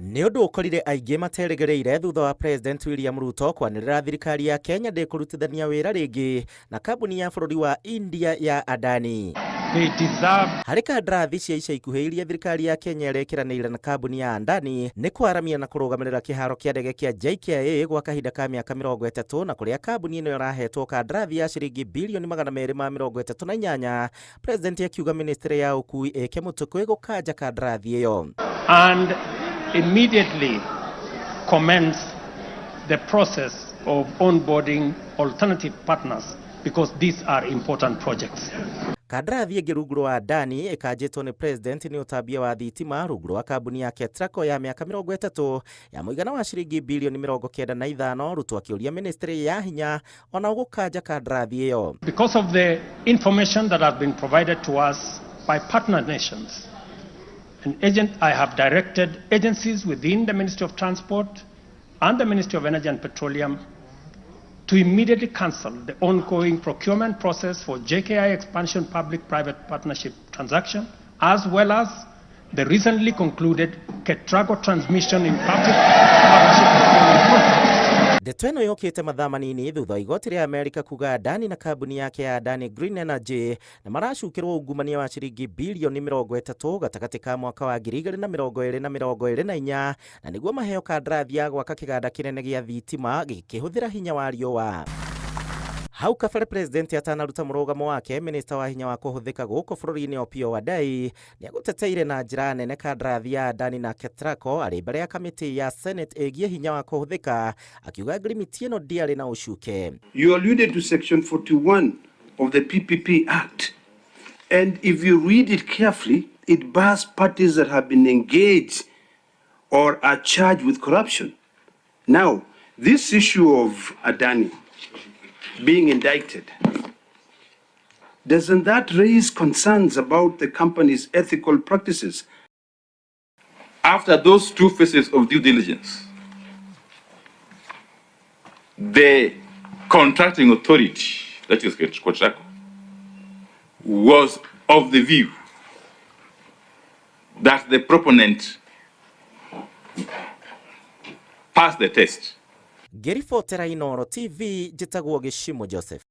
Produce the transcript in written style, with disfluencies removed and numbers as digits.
Nĩ ũndũ ũkorire aingĩ materegereire thutha wa President William Ruto kwanĩrĩra thirikari ya Kenya ndĩkũrutithania wĩra rĩngĩ na kambuni ya bũrũri wa India ya Adani. Harĩ kandarathi cia ica ikuhĩ iria thirikari ya Kenya ĩrekiranĩire na kambuni ya Adani nĩ kwaramia na kũrũgamĩrĩra kĩharo kĩa ndege kĩa JKIA gwa kahinda ka mĩaka 30 na kũrĩa kambuni ĩno ĩrahetwo kandarathi ya ciringi bilioni 238. President akiuga ministry ya ũkui ĩke mũtũkũ ĩgũkanja kandarathi ĩyo. And immediately commence the process of onboarding alternative partners because these are important projects. Kandarathi ĩngĩ rungu rwa Adani ĩkanjĩtwo nĩ President nĩ ũtambia wa thitima rungu rwa kambuni ya KETRACO ya mĩaka 30 ya mũigana wa ciringi bilioni 95. Ruto akĩũria ministry ya hinya ona gũkanja kandarathi ĩyo. Because of the information that has been provided to us by partner nations, I have directed agencies within the Ministry of Transport and the Ministry of Energy and Petroleum to immediately cancel the ongoing procurement process for JKI expansion public-private partnership transaction, as well as the recently concluded KETRACO transmission in public partnership procurement process. Ndeto ĩno yũkĩte mathaa manini thutha wa igoti rĩa Amerika kuga Adani na kambuni yake ya Adani Green Energy na maracukĩrwo ungumania wa ciringi bilioni 30 gatagatĩ ka mwaka wa 2020 na 2024 na nĩguo maheo kandarathi ya gwaka kĩganda kĩnene gĩa thitima gĩkĩhũthĩra hinya wa riũa. Hau kabere President atanaruta mũrũgamo wake, Minister wa hinya wa kũhũthĩka gũkũ bũrũri-inĩ Opiyo Wandayi nĩ agũteteire na njĩra nene kandarathi ya Adani na KETRACO arĩ mbere ya kamĩtĩ ya Senate ĩgiĩ hinya wa kũhũthĩka, akiuga agreement ĩno ndĩarĩ na ũcuke. You alluded to section 41 of the PPP Act, and if you read it carefully, it bars parties that have been engaged or are charged with corruption. Now, this issue of Adani being indicted, doesn't that raise concerns about the company's ethical practices? After those two phases of due diligence, the contracting authority, that is KETRACO, was of the view that the proponent passed the test. Ngĩribotera Inooro TV, njĩtagwo Gĩchimũ Joseph.